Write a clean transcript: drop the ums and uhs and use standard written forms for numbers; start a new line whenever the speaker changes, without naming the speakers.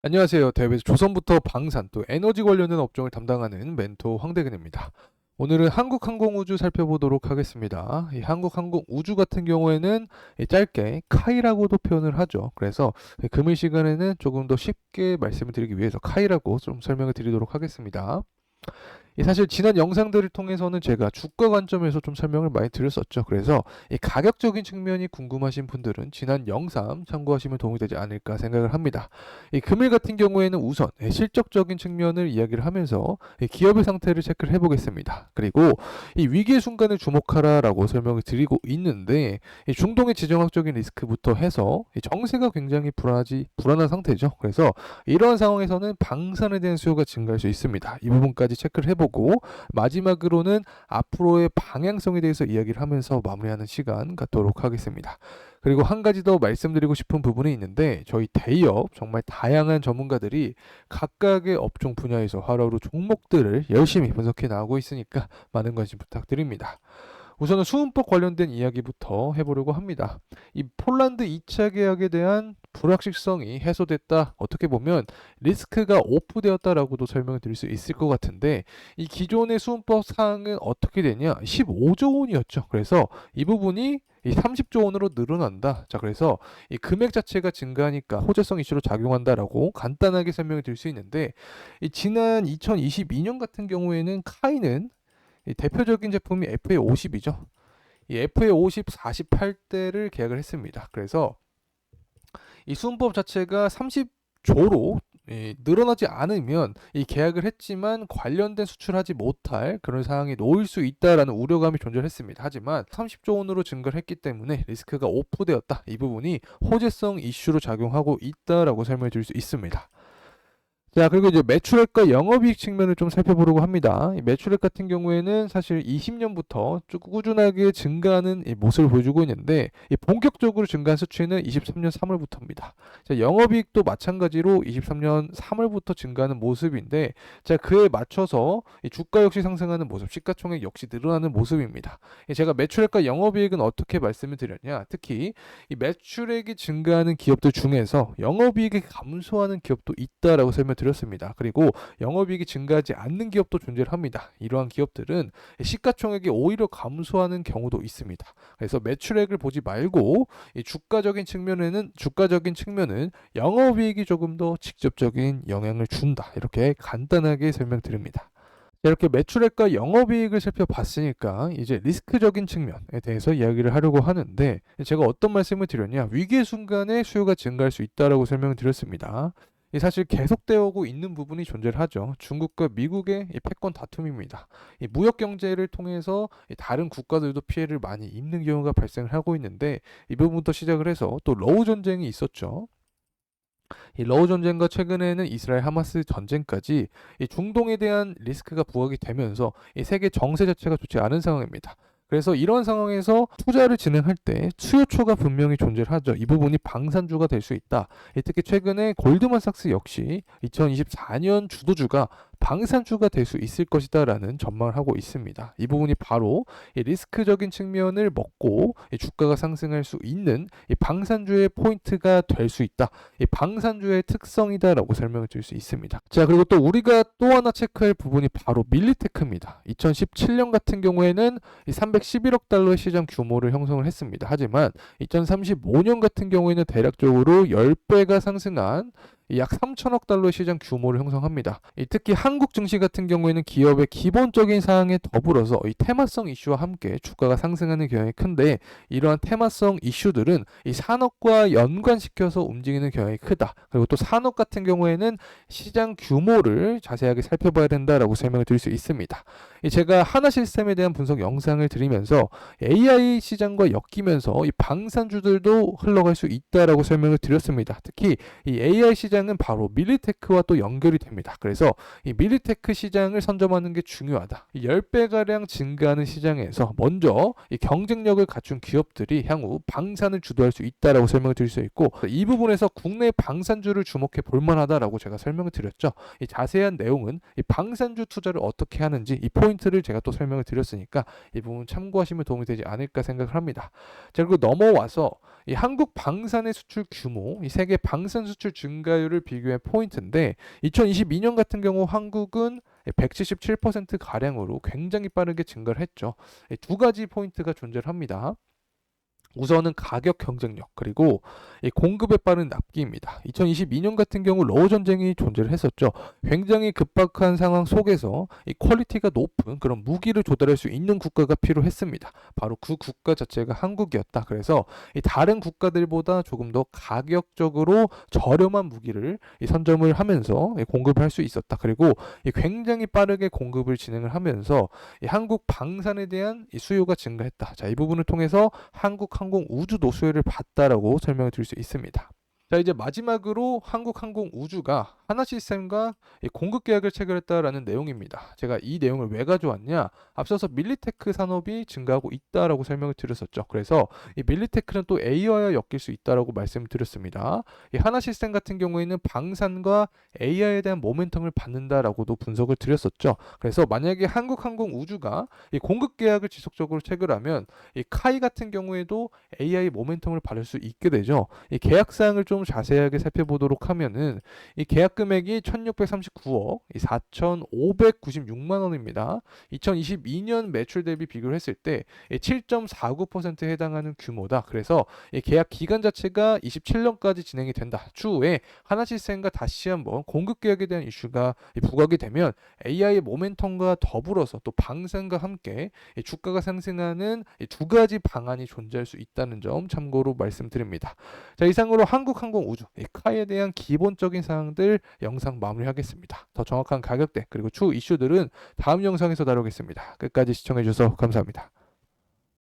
안녕하세요. 대회에서 조선부터 방산 또 에너지 관련된 업종을 담당하는 멘토 황대근입니다. 오늘은 한국항공우주 살펴보도록 하겠습니다. 이 한국항공우주 같은 경우에는 짧게 카이라고도 표현을 하죠. 그래서 금일 시간에는 조금 더 쉽게 말씀을 드리기 위해서 카이라고 좀 설명을 드리도록 하겠습니다. 사실 지난 영상들을 통해서는 제가 주가 관점에서 좀 설명을 많이 드렸었죠. 그래서 이 가격적인 측면이 궁금하신 분들은 지난 영상 참고하시면 도움이 되지 않을까 생각을 합니다. 이 금일 같은 경우에는 우선 실적적인 측면을 이야기를 하면서 이 기업의 상태를 체크를 해보겠습니다. 그리고 이 위기의 순간을 주목하라라고 설명을 드리고 있는데, 이 중동의 지정학적인 리스크부터 해서 이 정세가 굉장히 불안한 상태죠. 그래서 이러한 상황에서는 방산에 대한 수요가 증가할 수 있습니다. 이 부분까지 체크를 해보고 마지막으로는 앞으로의 방향성에 대해서 이야기를 하면서 마무리하는 시간 갖도록 하겠습니다. 그리고 한 가지 더 말씀드리고 싶은 부분이 있는데, 저희 대기업 정말 다양한 전문가들이 각각의 업종 분야에서 하루하루 종목들을 열심히 분석해 나가고 있으니까 많은 관심 부탁드립니다. 우선은 수은법 관련된 이야기부터 해보려고 합니다. 이 폴란드 2차 계약에 대한 불확실성이 해소됐다. 어떻게 보면 리스크가 오프되었다라고도 설명을 드릴 수 있을 것 같은데, 이 기존의 수은법 사항은 어떻게 되냐? 15조 원이었죠. 그래서 이 부분이 이 30조 원으로 늘어난다. 자, 그래서 이 금액 자체가 증가하니까 호재성 이슈로 작용한다라고 간단하게 설명을 드릴 수 있는데, 이 지난 2022년 같은 경우에는 카이는 이 대표적인 제품이 FA50이죠. 이 FA50 48대를 계약을 했습니다. 그래서 이 수은법 자체가 30조로 늘어나지 않으면 이 계약을 했지만 관련된 수출하지 못할 그런 상황이 놓일 수 있다라는 우려감이 존재했습니다. 하지만 30조 원으로 증가를 했기 때문에 리스크가 오프되었다. 이 부분이 호재성 이슈로 작용하고 있다라고 설명해 드릴 수 있습니다. 자, 그리고 이제 매출액과 영업이익 측면을 좀 살펴보려고 합니다. 이 매출액 같은 경우에는 사실 20년부터 쭉 꾸준하게 증가하는 이 모습을 보여주고 있는데, 이 본격적으로 증가한 수치는 23년 3월부터입니다. 자, 영업이익도 마찬가지로 23년 3월부터 증가하는 모습인데, 자, 그에 맞춰서 이 주가 역시 상승하는 모습, 시가총액 역시 늘어나는 모습입니다. 제가 매출액과 영업이익은 어떻게 말씀을 드렸냐? 특히 이 매출액이 증가하는 기업들 중에서 영업이익이 감소하는 기업도 있다라고 설명드렸습니다. 그리고 영업이익이 증가하지 않는 기업도 존재를 합니다. 이러한 기업들은 시가총액이 오히려 감소하는 경우도 있습니다. 그래서 매출액을 보지 말고 이 주가적인 측면은 영업이익이 조금 더 직접적인 영향을 준다. 이렇게 간단하게 설명드립니다. 이렇게 매출액과 영업이익을 살펴봤으니까 이제 리스크적인 측면에 대해서 이야기를 하려고 하는데, 제가 어떤 말씀을 드렸냐? 위기의 순간에 수요가 증가할 수 있다라고 설명을 드렸습니다. 사실 계속되어 오고 있는 부분이 존재를 하죠. 중국과 미국의 이 패권 다툼입니다. 이 무역 경제를 통해서 다른 국가들도 피해를 많이 입는 경우가 발생을 하고 있는데, 이 부분부터 시작을 해서 또 러우 전쟁이 있었죠. 이 러우 전쟁과 최근에는 이스라엘 하마스 전쟁까지 이 중동에 대한 리스크가 부각이 되면서 이 세계 정세 자체가 좋지 않은 상황입니다. 그래서 이런 상황에서 투자를 진행할 때 수요초가 분명히 존재를 하죠. 이 부분이 방산주가 될 수 있다. 특히 최근에 골드만삭스 역시 2024년 주도주가 방산주가 될 수 있을 것이다라는 전망을 하고 있습니다. 이 부분이 바로 이 리스크적인 측면을 먹고 이 주가가 상승할 수 있는 이 방산주의 포인트가 될 수 있다. 이 방산주의 특성이다라고 설명을 드릴 수 있습니다. 자, 그리고 또 우리가 또 하나 체크할 부분이 바로 밀리테크입니다. 2017년 같은 경우에는 311억 달러의 시장 규모를 형성을 했습니다. 하지만 2035년 같은 경우에는 대략적으로 10배가 상승한 약 3천억 달러의 시장 규모를 형성합니다. 특히 한국 증시 같은 경우에는 기업의 기본적인 사항에 더불어서 이 테마성 이슈와 함께 주가가 상승하는 경향이 큰데, 이러한 테마성 이슈들은 이 산업과 연관시켜서 움직이는 경향이 크다. 그리고 또 산업 같은 경우에는 시장 규모를 자세하게 살펴봐야 된다라고 설명을 드릴 수 있습니다. 제가 하나 시스템에 대한 분석 영상을 드리면서 AI 시장과 엮이면서 이 방산주들도 흘러갈 수 있다라고 설명을 드렸습니다. 특히 이 AI 시장은 바로 밀리테크와 또 연결이 됩니다. 그래서 이 밀리테크 시장을 선점하는 게 중요하다. 10배가량 증가하는 시장에서 먼저 이 경쟁력을 갖춘 기업들이 향후 방산을 주도할 수 있다라고 설명을 드릴 수 있고, 이 부분에서 국내 방산주를 주목해 볼 만하다라고 제가 설명을 드렸죠. 이 자세한 내용은 이 방산주 투자를 어떻게 하는지 이 포인트를 제가 또 설명을 드렸으니까 이 부분 참고하시면 도움이 되지 않을까 생각을 합니다. 자, 그리고 넘어와서 이 한국 방산의 수출 규모, 이 세계 방산 수출 증가율 투자율을 비교한 포인트인데 2022년 같은 경우 한국은 177% 가량으로 굉장히 빠르게 증가를 했죠. 두 가지 포인트가 존재를 합니다. 우선은 가격 경쟁력 그리고 이 공급에 빠른 납기입니다. 2022년 같은 경우 러우 전쟁이 존재를 했었죠. 굉장히 급박한 상황 속에서 이 퀄리티가 높은 그런 무기를 조달할 수 있는 국가가 필요했습니다. 바로 그 국가 자체가 한국이었다. 그래서 이 다른 국가들보다 조금 더 가격적으로 저렴한 무기를 이 선점을 하면서 이 공급을 할 수 있었다. 그리고 이 굉장히 빠르게 공급을 진행을 하면서 이 한국 방산에 대한 이 수요가 증가했다. 자, 이 부분을 통해서 한국 항공 우주 노수요를 봤다라고 설명을 드릴 수 있습니다. 자, 이제 마지막으로 한국항공우주가 하나시스템과 공급 계약을 체결했다라는 내용입니다. 제가 이 내용을 왜 가져왔냐? 앞서서 밀리테크 산업이 증가하고 있다라고 설명을 드렸었죠. 그래서 이 밀리테크는 또 AI와 엮일 수 있다라고 말씀을 드렸습니다. 이 하나시스템 같은 경우에는 방산과 AI에 대한 모멘텀을 받는다라고도 분석을 드렸었죠. 그래서 만약에 한국항공우주가 이 공급 계약을 지속적으로 체결하면 이 카이 같은 경우에도 AI 모멘텀을 받을 수 있게 되죠. 이 계약 사항을 좀 자세하게 살펴보도록 하면은 이 계약 금액이 1639억, 4,596만 원입니다. 2022년 매출 대비 비교를 했을 때 7.49%에 해당하는 규모다. 그래서 이 계약 기간 자체가 27년까지 진행이 된다. 추후에 하나시스템과 다시 한번 공급 계약에 대한 이슈가 부각이 되면 AI의 모멘텀과 더불어서 또 방산과 함께 주가가 상승하는 두 가지 방안이 존재할 수 있다는 점 참고로 말씀드립니다. 자, 이상으로 한국항공우주 카이에 대한 기본적인 사항들 영상 마무리하겠습니다. 더 정확한 가격대 그리고 추후 이슈들은 다음 영상에서 다루겠습니다. 끝까지 시청해주셔서 감사합니다.